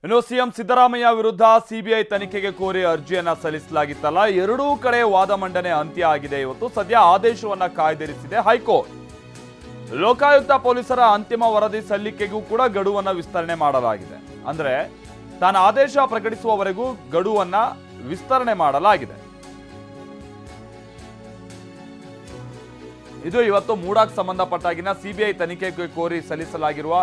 ಇನ್ನು ಸಿಎಂ ಸಿದ್ದರಾಮಯ್ಯ ವಿರುದ್ಧ ಸಿಬಿಐ ತನಿಖೆಗೆ ಕೋರಿ ಅರ್ಜಿಯನ್ನ ಸಲ್ಲಿಸಲಾಗಿತ್ತಲ್ಲ, ಎರಡೂ ಕಡೆ ವಾದ ಮಂಡನೆ ಅಂತ್ಯ ಆಗಿದೆ. ಇವತ್ತು ಸದ್ಯ ಆದೇಶವನ್ನ ಕಾಯ್ದಿರಿಸಿದೆ ಹೈಕೋರ್ಟ್. ಲೋಕಾಯುಕ್ತ ಪೊಲೀಸರ ಅಂತಿಮ ವರದಿ ಸಲ್ಲಿಕೆಗೂ ಕೂಡ ಗಡುವನ್ನ ವಿಸ್ತರಣೆ ಮಾಡಲಾಗಿದೆ. ಅಂದ್ರೆ ತಾನು ಆದೇಶ ಪ್ರಕಟಿಸುವವರೆಗೂ ಗಡುವನ್ನ ವಿಸ್ತರಣೆ ಮಾಡಲಾಗಿದೆ. ಇದು ಇವತ್ತು ಮೂಡಾಕ್ ಸಂಬಂಧಪಟ್ಟಾಗಿನ ಸಿಬಿಐ ತನಿಖೆಗೆ ಕೋರಿ ಸಲ್ಲಿಸಲಾಗಿರುವ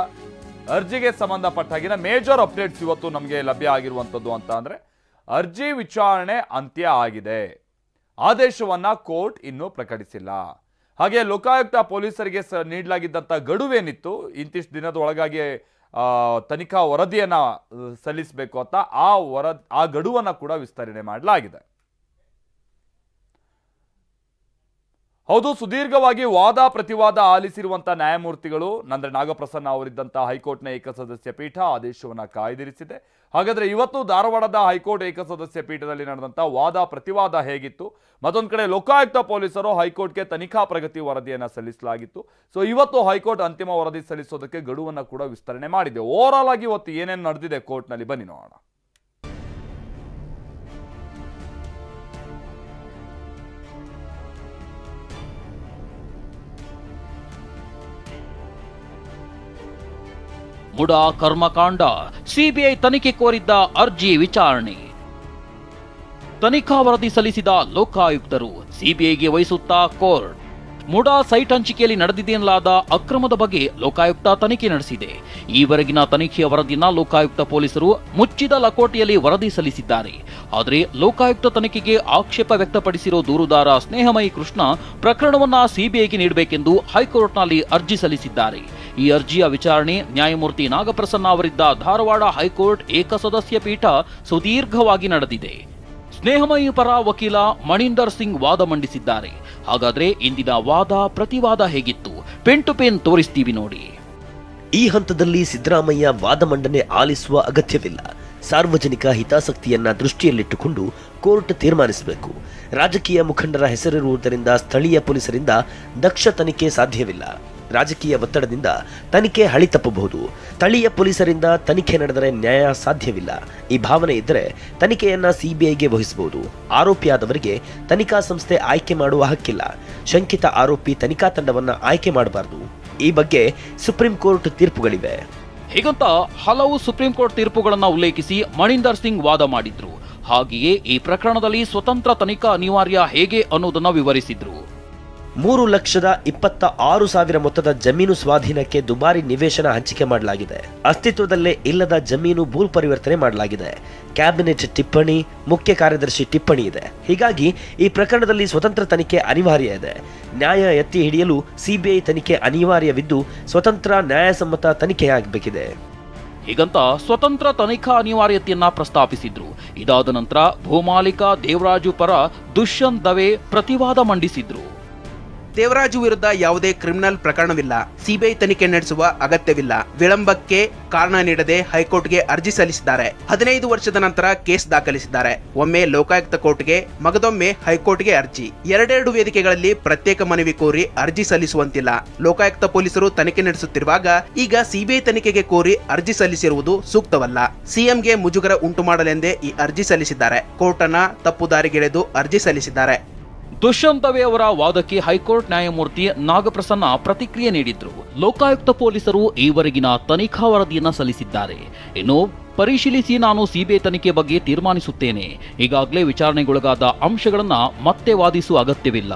ಅರ್ಜಿಗೆ ಸಂಬಂಧಪಟ್ಟಾಗಿನ ಮೇಜರ್ ಅಪ್ಡೇಟ್ಸ್ ಇವತ್ತು ನಮಗೆ ಲಭ್ಯ ಆಗಿರುವಂಥದ್ದು ಅಂತ ಅಂದ್ರೆ ಅರ್ಜಿ ವಿಚಾರಣೆ ಅಂತ್ಯ ಆಗಿದೆ. ಆದೇಶವನ್ನ ಕೋರ್ಟ್ ಇನ್ನೂ ಪ್ರಕಟಿಸಿಲ್ಲ. ಹಾಗೆ ಲೋಕಾಯುಕ್ತ ಪೊಲೀಸರಿಗೆ ನೀಡಲಾಗಿದ್ದಂಥ ಗಡುವೇನಿತ್ತು, ಇಂತಿಷ್ಟು ದಿನದ ಒಳಗಾಗಿ ತನಿಖಾ ವರದಿಯನ್ನ ಸಲ್ಲಿಸಬೇಕು ಅಂತ ಆ ಗಡುವನ್ನ ಕೂಡ ವಿಸ್ತರಣೆ ಮಾಡಲಾಗಿದೆ. ಹೌದು, ಸುದೀರ್ಘವಾಗಿ ವಾದ ಪ್ರತಿವಾದ ಆಲಿಸಿರುವಂತಹ ನ್ಯಾಯಮೂರ್ತಿಗಳು ಅಂದ್ರೆ ನಾಗಪ್ರಸನ್ನ ಅವರಿದ್ದಂತಹ ಹೈಕೋರ್ಟ್ನ ಏಕಸದಸ್ಯ ಪೀಠ ಆದೇಶವನ್ನ ಕಾಯ್ದಿರಿಸಿದೆ. ಹಾಗಾದ್ರೆ ಇವತ್ತು ಧಾರವಾಡದ ಹೈಕೋರ್ಟ್ ಏಕಸದಸ್ಯ ಪೀಠದಲ್ಲಿ ನಡೆದಂತಹ ವಾದ ಪ್ರತಿವಾದ ಹೇಗಿತ್ತು? ಮತ್ತೊಂದು ಕಡೆ ಲೋಕಾಯುಕ್ತ ಪೊಲೀಸರು ಹೈಕೋರ್ಟ್ಗೆ ತನಿಖಾ ಪ್ರಗತಿ ವರದಿಯನ್ನ ಸಲ್ಲಿಸಲಾಗಿತ್ತು. ಸೊ ಇವತ್ತು ಹೈಕೋರ್ಟ್ ಅಂತಿಮ ವರದಿ ಸಲ್ಲಿಸೋದಕ್ಕೆ ಗಡುವನ್ನ ಕೂಡ ವಿಸ್ತರಣೆ ಮಾಡಿದೆ. ಓವರ್ ಆಲ್ ಆಗಿ ಇವತ್ತು ಏನೇನು ನಡೆದಿದೆ ಕೋರ್ಟ್ನಲ್ಲಿ ಬನ್ನಿ ನೋಡೋಣ. ಮುಡಾ ಕರ್ಮಕಾಂಡ, ಸಿಬಿಐ ತನಿಖೆ ಕೋರಿದ್ದ ಅರ್ಜಿ ವಿಚಾರಣೆ. ತನಿಖಾ ವರದಿ ಸಲ್ಲಿಸಿದ ಲೋಕಾಯುಕ್ತರು ಸಿಬಿಐಗೆ ವಹಿಸುತ್ತಾ ಕೋರ್ಟ್. ಮುಡಾ ಸೈಟ್ ಹಂಚಿಕೆಯಲ್ಲಿ ನಡೆದಿದೆ ಎನ್ನಲಾದ ಅಕ್ರಮದ ಬಗ್ಗೆ ಲೋಕಾಯುಕ್ತ ತನಿಖೆ ನಡೆಸಿದೆ. ಈವರೆಗಿನ ತನಿಖೆಯ ವರದಿನ ಲೋಕಾಯುಕ್ತ ಪೊಲೀಸರು ಮುಚ್ಚಿದ ಲಕೋಟೆಯಲ್ಲಿ ವರದಿ ಸಲ್ಲಿಸಿದ್ದಾರೆ. ಆದರೆ ಲೋಕಾಯುಕ್ತ ತನಿಖೆಗೆ ಆಕ್ಷೇಪ ವ್ಯಕ್ತಪಡಿಸಿರೋ ದೂರುದಾರ ಸ್ನೇಹಮಯಿ ಕೃಷ್ಣ ಪ್ರಕರಣವನ್ನ ಸಿಬಿಐಗೆ ನೀಡಬೇಕೆಂದು ಹೈಕೋರ್ಟ್ನಲ್ಲಿ ಅರ್ಜಿ ಸಲ್ಲಿಸಿದ್ದಾರೆ. ಈ ಅರ್ಜಿಯ ವಿಚಾರಣೆ ನ್ಯಾಯಮೂರ್ತಿ ನಾಗಪ್ರಸನ್ನ ಅವರಿದ್ದ ಧಾರವಾಡ ಹೈಕೋರ್ಟ್ ಏಕಸದಸ್ಯ ಪೀಠ ಸುದೀರ್ಘವಾಗಿ ನಡೆದಿದೆ. ಸ್ನೇಹಮಯಿ ಪರ ವಕೀಲ ಮಣಿಂದರ್ ಸಿಂಗ್ ವಾದ ಮಂಡಿಸಿದ್ದಾರೆ. ಹಾಗಾದ್ರೆ ಇಂದಿನ ವಾದ ಪ್ರತಿವಾದ ಹೇಗಿತ್ತು? ಪೆನ್ ಟು ಪೆನ್ ತೋರಿಸ್ತೀವಿ ನೋಡಿ. ಈ ಹಂತದಲ್ಲಿ ಸಿದ್ದರಾಮಯ್ಯ ವಾದ ಮಂಡನೆ ಆಲಿಸುವ ಅಗತ್ಯವಿಲ್ಲ. ಸಾರ್ವಜನಿಕ ಹಿತಾಸಕ್ತಿಯನ್ನ ದೃಷ್ಟಿಯಲ್ಲಿಟ್ಟುಕೊಂಡು ಕೋರ್ಟ್ ತೀರ್ಮಾನಿಸಬೇಕು. ರಾಜಕೀಯ ಮುಖಂಡರ ಹೆಸರಿರುವುದರಿಂದ ಸ್ಥಳೀಯ ಪೊಲೀಸರಿಂದ ದಕ್ಷ ತನಿಖೆ ಸಾಧ್ಯವಿಲ್ಲ. ರಾಜಕೀಯ ಒತ್ತಡದಿಂದ ತನಿಖೆ ಹಳಿ ತಪ್ಪಬಹುದು. ಸ್ಥಳೀಯ ಪೊಲೀಸರಿಂದ ತನಿಖೆ ನಡೆದರೆ ನ್ಯಾಯ ಸಾಧ್ಯವಿಲ್ಲ. ಈ ಭಾವನೆ ಇದ್ದರೆ ತನಿಖೆಯನ್ನ ಸಿಬಿಐಗೆ ವಹಿಸಬಹುದು. ಆರೋಪಿಯಾದವರಿಗೆ ತನಿಖಾ ಸಂಸ್ಥೆ ಆಯ್ಕೆ ಮಾಡುವ ಹಕ್ಕಿಲ್ಲ. ಶಂಕಿತ ಆರೋಪಿ ತನಿಖಾ ತಂಡವನ್ನ ಆಯ್ಕೆ ಮಾಡಬಾರದು. ಈ ಬಗ್ಗೆ ಸುಪ್ರೀಂ ಕೋರ್ಟ್ ತೀರ್ಪುಗಳಿವೆ. ಹೀಗಂತ ಹಲವು ಸುಪ್ರೀಂ ಕೋರ್ಟ್ ತೀರ್ಪುಗಳನ್ನು ಉಲ್ಲೇಖಿಸಿ ಮಣಿಂದರ್ ಸಿಂಗ್ ವಾದ ಮಾಡಿದ್ರು. ಹಾಗೆಯೇ ಈ ಪ್ರಕರಣದಲ್ಲಿ ಸ್ವತಂತ್ರ ತನಿಖಾ ಅನಿವಾರ್ಯ ಹೇಗೆ ಅನ್ನೋದನ್ನ ವಿವರಿಸಿದ್ರು. 3,26,000 ಮೊತ್ತದ ಜಮೀನು ಸ್ವಾಧೀನಕ್ಕೆ ದುಬಾರಿ ನಿವೇಶನ ಹಂಚಿಕೆ ಮಾಡಲಾಗಿದೆ. ಅಸ್ತಿತ್ವದಲ್ಲೇ ಇಲ್ಲದ ಜಮೀನು ಭೂ ಪರಿವರ್ತನೆ ಮಾಡಲಾಗಿದೆ. ಕ್ಯಾಬಿನೆಟ್ ಟಿಪ್ಪಣಿ, ಮುಖ್ಯ ಕಾರ್ಯದರ್ಶಿ ಟಿಪ್ಪಣಿ ಇದೆ. ಹೀಗಾಗಿ ಈ ಪ್ರಕರಣದಲ್ಲಿ ಸ್ವತಂತ್ರ ತನಿಖೆ ಅನಿವಾರ್ಯ ಇದೆ. ನ್ಯಾಯ ಎತ್ತಿ ಹಿಡಿಯಲು ಸಿಬಿಐ ತನಿಖೆ ಅನಿವಾರ್ಯವಿದ್ದು ಸ್ವತಂತ್ರ ನ್ಯಾಯಸಮ್ಮತ ತನಿಖೆಯಾಗಬೇಕಿದೆ. ಹೀಗಂತ ಸ್ವತಂತ್ರ ತನಿಖಾ ಅನಿವಾರ್ಯತೆಯನ್ನ ಪ್ರಸ್ತಾಪಿಸಿದ್ರು. ಇದಾದ ನಂತರ ಭೂಮಾಲೀಕ ದೇವರಾಜು ಪರ ದುಷ್ಯಂತ್ ದವೆ ಪ್ರತಿವಾದ ಮಂಡಿಸಿದ್ರು. ದೇವರಾಜು ವಿರುದ್ಧ ಯಾವುದೇ ಕ್ರಿಮಿನಲ್ ಪ್ರಕರಣವಿಲ್ಲ. ಸಿಬಿಐ ತನಿಖೆ ನಡೆಸುವ ಅಗತ್ಯವಿಲ್ಲ. ವಿಳಂಬಕ್ಕೆ ಕಾರಣ ನೀಡದೆ ಹೈಕೋರ್ಟ್ಗೆ ಅರ್ಜಿ ಸಲ್ಲಿಸಿದ್ದಾರೆ. 15 ವರ್ಷದ ನಂತರ ಕೇಸ್ ದಾಖಲಿಸಿದ್ದಾರೆ. ಒಮ್ಮೆ ಲೋಕಾಯುಕ್ತ ಕೋರ್ಟ್ಗೆ, ಮಗದೊಮ್ಮೆ ಹೈಕೋರ್ಟ್ಗೆ ಅರ್ಜಿ. ಎರಡೆರಡು ವೇದಿಕೆಗಳಲ್ಲಿ ಪ್ರತ್ಯೇಕ ಮನವಿ ಕೋರಿ ಅರ್ಜಿ ಸಲ್ಲಿಸುವಂತಿಲ್ಲ. ಲೋಕಾಯುಕ್ತ ಪೊಲೀಸರು ತನಿಖೆ ನಡೆಸುತ್ತಿರುವಾಗ ಈಗ ಸಿಬಿಐ ತನಿಖೆಗೆ ಕೋರಿ ಅರ್ಜಿ ಸಲ್ಲಿಸಿರುವುದು ಸೂಕ್ತವಲ್ಲ. ಸಿಎಂಗೆ ಮುಜುಗರ ಉಂಟು ಮಾಡಲೆಂದೇ ಈ ಅರ್ಜಿ ಸಲ್ಲಿಸಿದ್ದಾರೆ. ಕೋರ್ಟ್ ಅನ್ನ ತಪ್ಪು ದಾರಿಗೆಳೆದು ಅರ್ಜಿ ಸಲ್ಲಿಸಿದ್ದಾರೆ. ದುಷ್ಯಂತ್ ದವೆ ಅವರ ವಾದಕ್ಕೆ ಹೈಕೋರ್ಟ್ ನ್ಯಾಯಮೂರ್ತಿ ನಾಗಪ್ರಸನ್ನ ಪ್ರತಿಕ್ರಿಯೆ ನೀಡಿದ್ರು. ಲೋಕಾಯುಕ್ತ ಪೊಲೀಸರು ಈವರೆಗಿನ ತನಿಖಾ ವರದಿಯನ್ನ ಸಲ್ಲಿಸಿದ್ದಾರೆ. ಇನ್ನು ಪರಿಶೀಲಿಸಿ ನಾನು ಸಿಬಿಐ ತನಿಖೆ ಬಗ್ಗೆ ತೀರ್ಮಾನಿಸುತ್ತೇನೆ. ಈಗಾಗಲೇ ವಿಚಾರಣೆಗೊಳಗಾದ ಅಂಶಗಳನ್ನ ಮತ್ತೆ ವಾದಿಸುವ ಅಗತ್ಯವಿಲ್ಲ.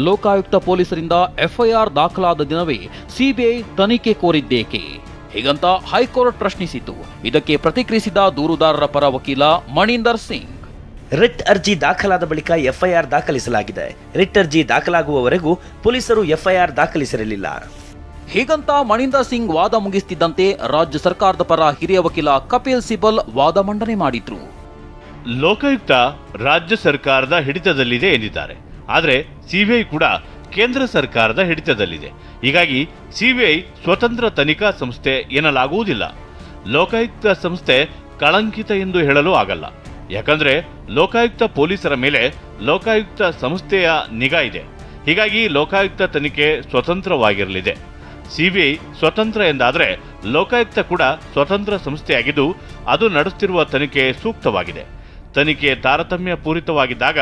ಲೋಕಾಯುಕ್ತ ಪೊಲೀಸರಿಂದ ಎಫ್ಐಆರ್ ದಾಖಲಾದ ದಿನವೇ ಸಿಬಿಐ ತನಿಖೆ ಕೋರಿದ್ದೇಕೆ? ಹೀಗಂತ ಹೈಕೋರ್ಟ್ ಪ್ರಶ್ನಿಸಿತು. ಇದಕ್ಕೆ ಪ್ರತಿಕ್ರಿಯಿಸಿದ ದೂರುದಾರರ ಪರ ವಕೀಲ ಮಣಿಂದರ್ ಸಿಂಗ್, ರಿಟ್ ಅರ್ಜಿ ದಾಖಲಾದ ಬಳಿಕ ಎಫ್ಐಆರ್ ದಾಖಲಿಸಲಾಗಿದೆ. ರಿಟ್ ಅರ್ಜಿ ದಾಖಲಾಗುವವರೆಗೂ ಪೊಲೀಸರು ಎಫ್ಐಆರ್ ದಾಖಲಿಸಿರಲಿಲ್ಲ. ಹೀಗಂತ ಮಣಿಂದರ್ ಸಿಂಗ್ ವಾದ ಮುಗಿಸುತ್ತಿದ್ದಂತೆ ರಾಜ್ಯ ಸರ್ಕಾರದ ಪರ ಹಿರಿಯ ವಕೀಲ ಕಪಿಲ್ ಸಿಬಲ್ ವಾದ ಮಂಡನೆ ಮಾಡಿದ್ರು. ಲೋಕಾಯುಕ್ತ ರಾಜ್ಯ ಸರ್ಕಾರದ ಹಿಡಿತದಲ್ಲಿದೆ ಎಂದಿದ್ದಾರೆ. ಆದರೆ ಸಿಬಿಐ ಕೂಡ ಕೇಂದ್ರ ಸರ್ಕಾರದ ಹಿಡಿತದಲ್ಲಿದೆ. ಹೀಗಾಗಿ ಸಿಬಿಐ ಸ್ವತಂತ್ರ ತನಿಖಾ ಸಂಸ್ಥೆ ಎನ್ನಲಾಗುವುದಿಲ್ಲ. ಲೋಕಾಯುಕ್ತ ಸಂಸ್ಥೆ ಕಳಂಕಿತ ಎಂದು ಹೇಳಲು ಆಗಲ್ಲ. ಯಾಕಂದ್ರೆ ಲೋಕಾಯುಕ್ತ ಪೊಲೀಸರ ಮೇಲೆ ಲೋಕಾಯುಕ್ತ ಸಂಸ್ಥೆಯ ನಿಗಾ ಇದೆ. ಹೀಗಾಗಿ ಲೋಕಾಯುಕ್ತ ತನಿಖೆ ಸ್ವತಂತ್ರವಾಗಿರಲಿದೆ. ಸಿಬಿಐ ಸ್ವತಂತ್ರ ಎಂದಾದರೆ ಲೋಕಾಯುಕ್ತ ಕೂಡ ಸ್ವತಂತ್ರ ಸಂಸ್ಥೆಯಾಗಿದ್ದು ಅದು ನಡೆಸುತ್ತಿರುವ ತನಿಖೆ ಸೂಕ್ತವಾಗಿದೆ. ತನಿಖೆ ತಾರತಮ್ಯ ಪೂರಿತವಾಗಿದ್ದಾಗ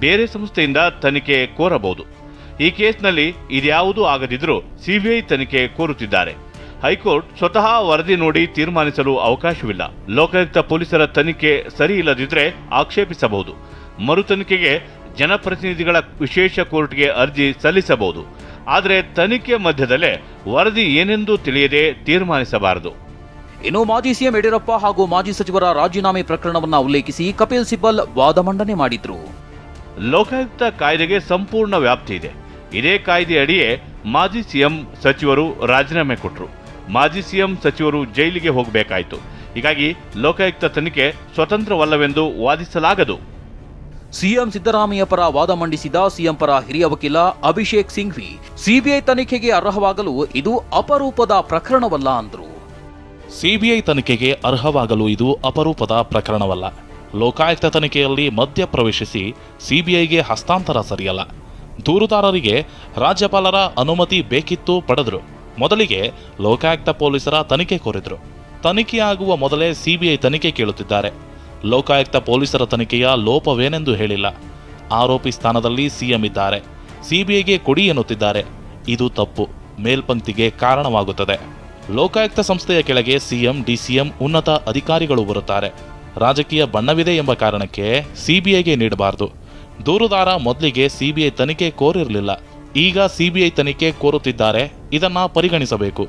ಬೇರೆ ಸಂಸ್ಥೆಯಿಂದ ತನಿಖೆ ಕೋರಬಹುದು. ಈ ಕೇಸ್ನಲ್ಲಿ ಇದ್ಯಾವುದೂ ಆಗದಿದ್ರೂ ಸಿಬಿಐ ತನಿಖೆ ಕೋರುತ್ತಿದ್ದಾರೆ. ಹೈಕೋರ್ಟ್ ಸ್ವತಃ ವರದಿ ನೋಡಿ ತೀರ್ಮಾನಿಸಲು ಅವಕಾಶವಿಲ್ಲ. ಲೋಕಾಯುಕ್ತ ಪೊಲೀಸರ ತನಿಖೆ ಸರಿ ಇಲ್ಲದಿದ್ದರೆ ಆಕ್ಷೇಪಿಸಬಹುದು. ಮರು ತನಿಖೆಗೆ ಜನಪ್ರತಿನಿಧಿಗಳ ವಿಶೇಷ ಕೋರ್ಟ್ಗೆ ಅರ್ಜಿ ಸಲ್ಲಿಸಬಹುದು. ಆದರೆ ತನಿಖೆ ಮಧ್ಯದಲ್ಲೇ ವರದಿ ಏನೆಂದು ತಿಳಿಯದೆ ತೀರ್ಮಾನಿಸಬಾರದು. ಇನ್ನು ಮಾಜಿ ಸಿಎಂ ಯಡಿಯೂರಪ್ಪ ಹಾಗೂ ಮಾಜಿ ಸಚಿವರ ರಾಜೀನಾಮೆ ಪ್ರಕರಣವನ್ನು ಉಲ್ಲೇಖಿಸಿ ಕಪಿಲ್ ಸಿಬಲ್ ವಾದ ಮಂಡನೆ ಮಾಡಿದ್ರು. ಲೋಕಾಯುಕ್ತ ಕಾಯ್ದೆಗೆ ಸಂಪೂರ್ಣ ವ್ಯಾಪ್ತಿ ಇದೆ. ಇದೇ ಕಾಯ್ದೆ ಅಡಿಯೇ ಮಾಜಿ ಸಿಎಂ ಸಚಿವರು ರಾಜೀನಾಮೆ ಕೊಟ್ಟರು. ಮಾಜಿ ಸಿಎಂ ಸಚಿವರು ಜೈಲಿಗೆ ಹೋಗಬೇಕಾಯಿತು. ಹೀಗಾಗಿ ಲೋಕಾಯುಕ್ತ ತನಿಖೆ ಸ್ವತಂತ್ರವಲ್ಲವೆಂದು ವಾದಿಸಲಾಗದು. ಸಿಎಂ ಸಿದ್ದರಾಮಯ್ಯ ಪರ ವಾದ ಮಂಡಿಸಿದ ಸಿಎಂ ಪರ ಹಿರಿಯ ವಕೀಲ ಅಭಿಷೇಕ್ ಸಿಂಘ್ವಿ ಸಿಬಿಐ ತನಿಖೆಗೆ ಅರ್ಹವಾಗಲು ಇದು ಅಪರೂಪದ ಪ್ರಕರಣವಲ್ಲ ಅಂದ್ರು. ಸಿಬಿಐ ತನಿಖೆಗೆ ಅರ್ಹವಾಗಲು ಇದು ಅಪರೂಪದ ಪ್ರಕರಣವಲ್ಲ. ಲೋಕಾಯುಕ್ತ ತನಿಖೆಯಲ್ಲಿ ಮಧ್ಯ ಪ್ರವೇಶಿಸಿ ಸಿಬಿಐಗೆ ಹಸ್ತಾಂತರ ಸರಿಯಲ್ಲ. ದೂರುದಾರರಿಗೆ ರಾಜ್ಯಪಾಲರ ಅನುಮತಿ ಬೇಕಿತ್ತು, ಪಡೆದ್ರು. ಮೊದಲಿಗೆ ಲೋಕಾಯುಕ್ತ ಪೊಲೀಸರ ತನಿಖೆ ಕೋರಿದ್ರು. ತನಿಖೆಯಾಗುವ ಮೊದಲೇ ಸಿಬಿಐ ತನಿಖೆ ಕೇಳುತ್ತಿದ್ದಾರೆ. ಲೋಕಾಯುಕ್ತ ಪೊಲೀಸರ ತನಿಖೆಯ ಲೋಪವೇನೆಂದು ಹೇಳಿಲ್ಲ. ಆರೋಪಿ ಸ್ಥಾನದಲ್ಲಿ ಸಿಎಂ ಇದ್ದಾರೆ. ಸಿಬಿಐಗೆ ಕೊಡಿ ಎನ್ನುತ್ತಿದ್ದಾರೆ. ಇದು ತಪ್ಪು, ಮೇಲ್ಪಂಕ್ತಿಗೆ ಕಾರಣವಾಗುತ್ತದೆ. ಲೋಕಾಯುಕ್ತ ಸಂಸ್ಥೆಯ ಕೆಳಗೆ ಸಿಎಂ, ಡಿಸಿಎಂ ಉನ್ನತ ಅಧಿಕಾರಿಗಳು ಬರುತ್ತಾರೆ. ರಾಜಕೀಯ ಬಣ್ಣವಿದೆ ಎಂಬ ಕಾರಣಕ್ಕೆ ಸಿಬಿಐಗೆ ನೀಡಬಾರದು. ದೂರುದಾರ ಮೊದಲಿಗೆ ಸಿಬಿಐ ತನಿಖೆ ಕೋರಿರಲಿಲ್ಲ. ಈಗ ಸಿಬಿಐ ತನಿಖೆ ಕೋರುತ್ತಿದ್ದಾರೆ. ಇದನ್ನ ಪರಿಗಣಿಸಬೇಕು.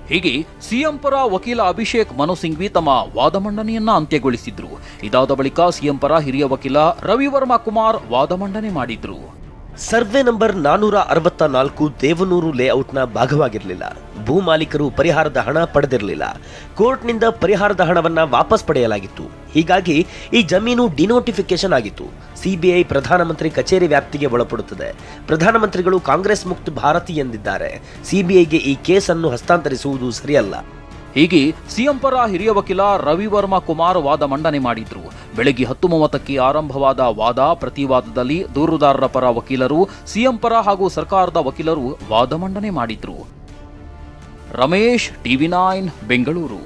ಹೀಗೆ ಸಿಎಂ ಪರ ವಕೀಲ ಅಭಿಷೇಕ್ ಮನು ಸಿಂಘ್ವಿ ತಮ್ಮ ವಾದ ಮಂಡನೆಯನ್ನ ಅಂತ್ಯಗೊಳಿಸಿದ್ರು. ಇದಾದ ಬಳಿಕ ಸಿಎಂ ಪರ ಹಿರಿಯ ವಕೀಲ ರವಿವರ್ಮ ಕುಮಾರ್ ವಾದ ಮಂಡನೆ ಮಾಡಿದ್ರು. ಸರ್ವೆ ನಂಬರ್ 464 ದೇವನೂರು ಲೇಔಟ್ನ ಭಾಗವಾಗಿರಲಿಲ್ಲ. ಭೂ ಮಾಲೀಕರು ಪರಿಹಾರದ ಹಣ ಪಡೆದಿರಲಿಲ್ಲ. ಕೋರ್ಟ್ನಿಂದ ಪರಿಹಾರದ ಹಣವನ್ನ ವಾಪಸ್ ಪಡೆಯಲಾಗಿತ್ತು. ಹೀಗಾಗಿ ಈ ಜಮೀನು ಡಿನೋಟಿಫಿಕೇಶನ್ ಆಗಿತ್ತು. ಸಿಬಿಐ ಪ್ರಧಾನಮಂತ್ರಿ ಕಚೇರಿ ವ್ಯಾಪ್ತಿಗೆ ಒಳಪಡುತ್ತದೆ. ಪ್ರಧಾನಮಂತ್ರಿಗಳು ಕಾಂಗ್ರೆಸ್ ಮುಕ್ತ ಭಾರತಿ ಎಂದಿದ್ದಾರೆ. ಸಿಬಿಐಗೆ ಈ ಕೇಸನ್ನು ಹಸ್ತಾಂತರಿಸುವುದು ಸರಿಯಲ್ಲ. ಹೀಗೆ ಸಿಎಂ ಪರ ಹಿರಿಯ ವಕೀಲ ರವಿವರ್ಮ ಕುಮಾರ್ ವಾದ ಮಂಡನೆ ಮಾಡಿದ್ರು. ಬೆಳಗ್ಗೆ 10:30ಕ್ಕೆ ಆರಂಭವಾದ ವಾದ ಪ್ರತಿವಾದದಲ್ಲಿ ದೂರುದಾರರ ಪರ ವಕೀಲರು, ಸಿಎಂ ಪರ ಹಾಗೂ ಸರ್ಕಾರದ ವಕೀಲರು ವಾದ ಮಂಡನೆ ಮಾಡಿದ್ರು. ರಮೇಶ್, ಟಿವಿ9 ಬೆಂಗಳೂರು.